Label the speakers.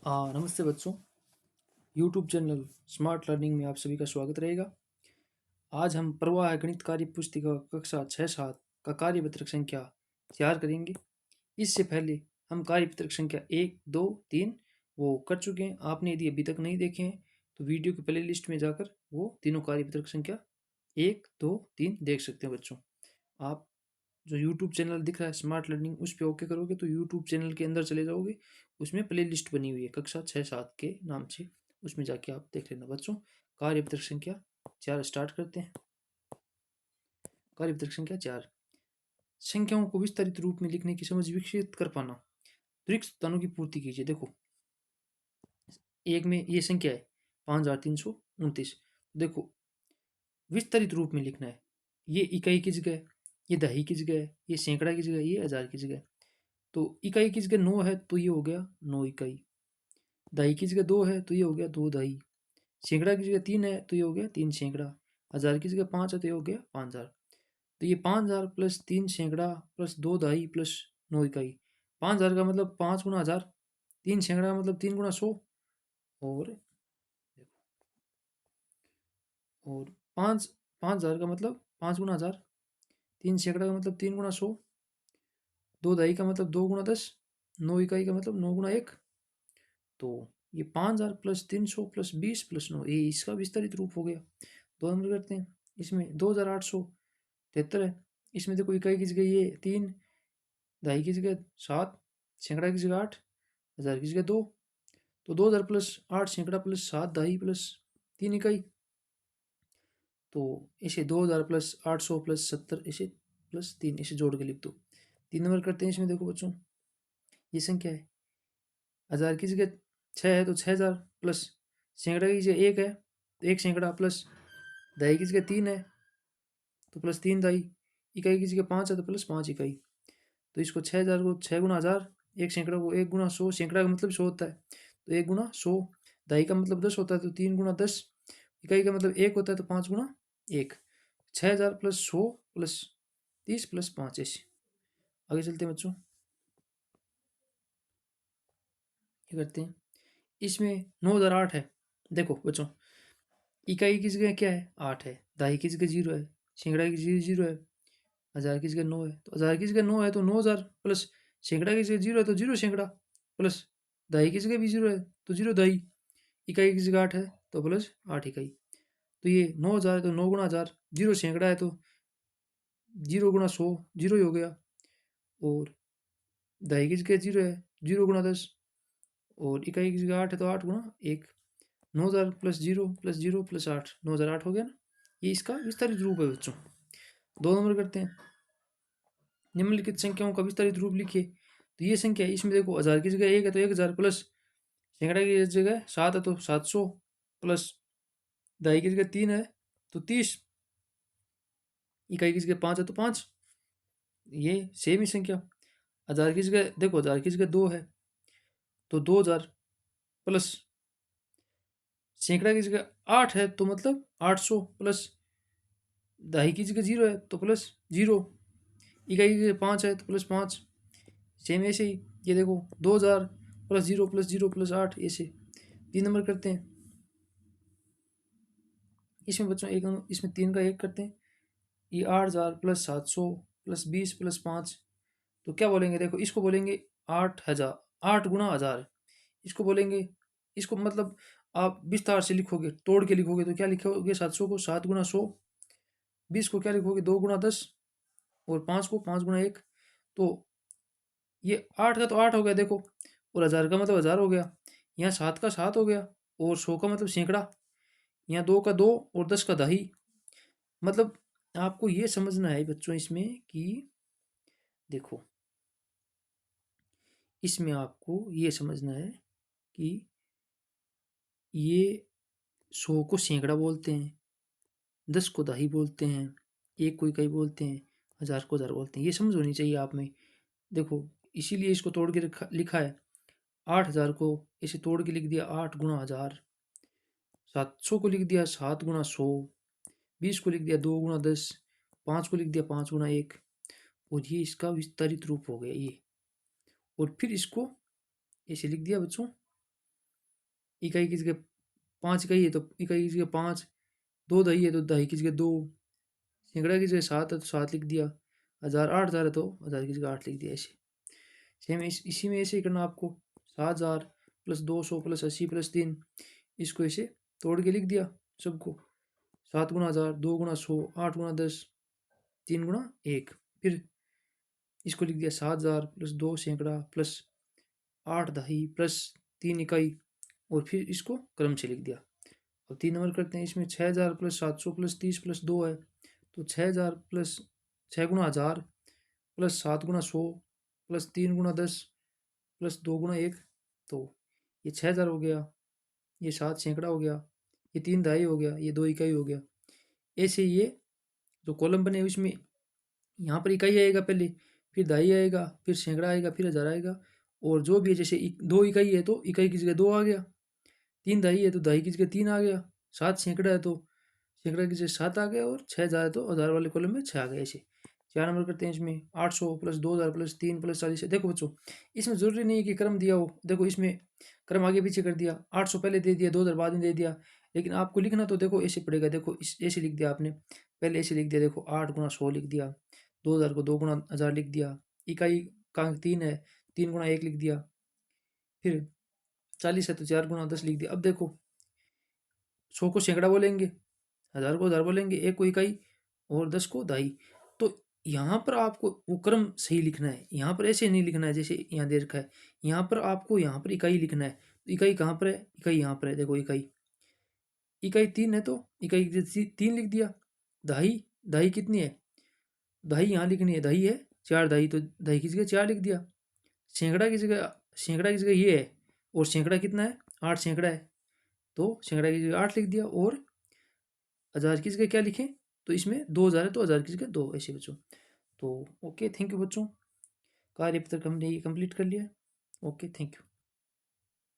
Speaker 1: नमस्ते बच्चों। YouTube channel smart learning में आप सभी का स्वागत रहेगा। आज हम प्रवाह गणित कार्य पुस्तिका कक्षा 6-7 का कार्यपत्रक संख्या 4 करेंगे। इससे पहले हम कार्यपत्रक संख्या 1, 2, 3 वो कर चुके हैं। आपने यदि अभी तक नहीं देखे हैं तो वीडियो की प्ले लिस्ट में जाकर वो तीनों कार्यपत्रक संख्या 1, 2, 3 देख सकते हैं बच्चों। आप जो यूट्यूब चैनल दिख रहा है स्मार्ट लर्निंग, उस पर ओके करोगे तो यूट्यूब चैनल के अंदर चले जाओगे। उसमें प्ले लिस्ट बनी हुई है कक्षा 6-7 के नाम से, उसमें जाके आप देख लेना बच्चों। कार्यपत्रक संख्या 4 स्टार्ट करते हैं। कार्यपत्रक संख्या 4, संख्याओं को विस्तारित रूप में लिखने की समझ विकसित कर पाना। रिक्त स्थानों की पूर्ति कीजिए। देखो, एक में ये संख्या है 5329। देखो, विस्तारित रूप में लिखना है। ये इकाई की जगह है, ये दहाई की जगह है, ये सैकड़ा की जगह है, ये हजार की जगह है। तो इकाई की जगह 9 है तो ये हो गया 9 इकाई। दहाई की जगह 2 है तो ये हो गया 2 दहाई। सैकड़ा की जगह 3 है तो ये हो गया 3 सैकड़ा। हजार की जगह 5 है तो ये हो गया 5000। तो ये 5000 प्लस 3 सैकड़ा प्लस 2 दहाई प्लस 9 इकाई। 5000 का मतलब 5 गुना हजार, 3 सैकड़ा का मतलब 3 गुना 100, और और 5000 का मतलब 5 गुना हजार, 3 सैकड़ा का मतलब 3 गुना 100, 2 दहाई का मतलब 2 गुना 10, 9 इकाई का मतलब 9 गुना 1। तो ये 5000 प्लस 300 प्लस 20 प्लस 9, ये इसका विस्तारित रूप हो गया। दो नंबर करते हैं। इसमें 2873 है। इसमें देखो, इकाई की जगह ये 3, दहाई की जगह 7, सैकड़ा की जगह 8, हजार की जगह 2। तो 2000 प्लस 8 सैकड़ा प्लस 7 दहाई प्लस 3 इकाई। तो इसे 2000 प्लस 800 प्लस 70 इसे प्लस 3 इसे जोड़ के लिख दो। 3 नंबर करते हैं। इसमें देखो बच्चों, ये संख्या है, हजार की जगह 6 है तो 6000 प्लस सैकड़ा की जगह 1 है तो 1 सैकड़ा प्लस दहाई की जगह 3 है तो प्लस 3 दहाई। इकाई की जगह 5 है तो प्लस 5 इकाई। तो इसको 6000 को 6 गुना हजार, 1 सैकड़ा को 1 गुना 100, सैकड़ा का मतलब 100 होता है तो 1 गुना 100, दहाई का मतलब 10 होता है तो 3 गुना 10, इकाई का मतलब 1 होता है तो 5 गुना 1। 6000 प्लस 100 प्लस 30 प्लस 5 ऐसे आगे चलते हैं बच्चों। ये करते हैं। इसमें 9008 है। देखो बच्चों, इकाई की जगह क्या है 8 है, दहाई की जगह 0 है, सैकड़ा की जगह 0 है, हजार की जगह 9 है। तो हजार की जगह 9 है तो 9000 प्लस सैकड़ा की जगह 0 है तो 0 सैकड़ा प्लस दहाई की जगह भी 0 है तो 0 दहाई। इकाई की जगह 8 है तो प्लस 8 इकाई। तो ये 9000 है तो 9 गुना हजार, 0 सैकड़ा है तो 0 गुना 100, 0 ही हो गया। और दहाई की जगह 0 है, 0 गुना 10, और इकाई की जगह 8 है तो 8 गुना 1। 9000 प्लस 0 प्लस 0 प्लस 8, 9008 हो गया ना। ये इसका विस्तारित रूप है बच्चों। 2 नंबर करते हैं। निम्नलिखित संख्याओं का विस्तारित रूप लिखिए। तो ये संख्या है, इसमें देखो, हजार की जगह 1 है तो 1000 प्लस सैकड़ा की जगह 7 है तो 700 प्लस दहाई की जगह 3 है तो 30, इकाई की जगह 5 है तो 5। ये सेम ही संख्या। हजार की जगह देखो, हजार की जगह 2 है तो 2000 प्लस सैकड़ा की जगह 8 है तो मतलब 800 प्लस दहाई की जगह 0 है तो प्लस 0, इकाई की जगह 5 है तो प्लस 5। सेम ऐसे ही ये देखो, 2000 प्लस 0 प्लस 8 ऐसे। 3 नंबर करते हैं। इसमें बच्चों एक नंबर, इसमें 3 का 1 करते हैं। ये 8000 प्लस 700 प्लस 20 प्लस 5। तो क्या बोलेंगे, देखो इसको बोलेंगे 8000, 8 गुना हजार। इसको बोलेंगे, इसको मतलब आप विस्तार से लिखोगे, तोड़ के लिखोगे तो क्या लिखोगे, 700 को 7 गुना 100, 20 को क्या लिखोगे 2 गुना 10, और 5 को 5 गुना 1। तो ये 8 का तो 8 हो गया देखो, और हजार का मतलब हजार हो गया। यहाँ 7 का 7 हो गया, और 100 का मतलब सैकड़ा। यहाँ 2 का 2 और 10 का दही। मतलब आपको ये समझना है बच्चों इसमें कि देखो, इसमें आपको ये समझना है कि ये 100 को सैकड़ा बोलते हैं, 10 को दही बोलते हैं, 1 को इकाई बोलते हैं, हजार को हजार बोलते हैं। ये समझ होनी चाहिए आप में। देखो, इसीलिए इसको तोड़ के लिखा है। 8000 को इसे तोड़ के लिख दिया 8 गुना हजार, 700 को लिख दिया 7 गुना 100, 20 को लिख दिया 2 गुना 10, 5 को लिख दिया 5 गुना 1। और ये इसका विस्तारित रूप हो गया ये। और फिर इसको ऐसे लिख दिया बच्चों, इकाई की जगह 5 इकाई है तो इकाई की जगह 5, 2 दही है तो दही की जगह 2, सैकड़ा की जगह 7 है तो 7 लिख दिया, 1000 है तो 1000 की जगह 8 लिख दिया। ऐसे सेम इसी में ऐसे ही करना आपको। 7000 प्लस 200 प्लस 80 प्लस 3, इसको ऐसे तोड़ के लिख दिया सबको। 7 गुना 1000, 2 गुना 100, 8 गुना 10, 3 गुना 1। फिर इसको लिख दिया 7000 प्लस 2 सैकड़ा प्लस 8 दही प्लस 3 इकाई, और फिर इसको क्रम से लिख दिया। अब 3 नंबर करते हैं। इसमें 6000 प्लस 700 प्लस 30 प्लस 2 है, तो 6000 प्लस 6 गुना 1000 प्लस 7 गुना 100 प्लस 3 गुना 10 प्लस 2 गुना 1, तो ये 6000 हो गया, ये 7 सैकड़ा हो गया, ये 3 दहाई हो गया, ये 2 इकाई हो गया। ऐसे ये जो कॉलम बने उसमें यहाँ पर इकाई आएगा पहले, फिर दहाई आएगा, फिर सैकड़ा आएगा, फिर 1000 आएगा। और जो भी है, जैसे 2 इकाई है तो इकाई की जगह 2 आ गया, 3 दहाई है तो दहाई की जगह 3 आ गया, 7 सैकड़ा है तो सैकड़ा की जगह 7 आ गया, और 6000 है तो 1000 वाले कॉलम में 6 आ गया। ऐसे 4 नंबर करते हैं। इसमें 800 प्लस 2000 प्लस 3 प्लस 40 है। देखो बच्चों, इसमें ज़रूरी नहीं है कि क्रम दिया हो। देखो इसमें क्रम आगे पीछे कर दिया, 800 पहले दे दिया, 2000 बाद में दे दिया, लेकिन आपको लिखना तो देखो ऐसे पड़ेगा। देखो ऐसे लिख दिया आपने, पहले ऐसे लिख दिया, देखो 8 गुना 100 लिख दिया, 2000 को 2 गुना 1000 लिख दिया, इकाई का 3 है, 3 गुना 1 लिख दिया, फिर 40 है तो 4 गुना 10 लिख दिया। अब देखो 100 को सैकड़ा बोलेंगे, 1000 को 1000 बोलेंगे, 1 को इकाई और 10 को दहाई। तो यहाँ पर आपको वो क्रम सही लिखना है। यहाँ पर ऐसे नहीं लिखना है जैसे यहाँ दे रखा है। यहाँ पर आपको यहाँ पर इकाई लिखना है। तो इकाई कहाँ पर है? इकाई यहाँ पर है। देखो इकाई, इकाई 3 है तो इकाई की जगह 3 लिख दिया। दहाई, दहाई कितनी है? दहाई यहाँ लिखनी है, दहाई है 4 दहाई, तो दहाई की जगह 4 लिख दिया। सैकड़ा की जगह, सैकड़ा की जगह ये है, और सैकड़ा कितना है? 8 सैकड़ा है, तो सैकड़ा की जगह 8 लिख दिया। और 1000 की जगह क्या लिखें? तो इसमें 2000 है तो 1000 की जगह 2, ऐसे बच्चों। तो ओके, थैंक यू बच्चों, कार्य पत्र हमने ये कंप्लीट कर लिया। Okay, thank you.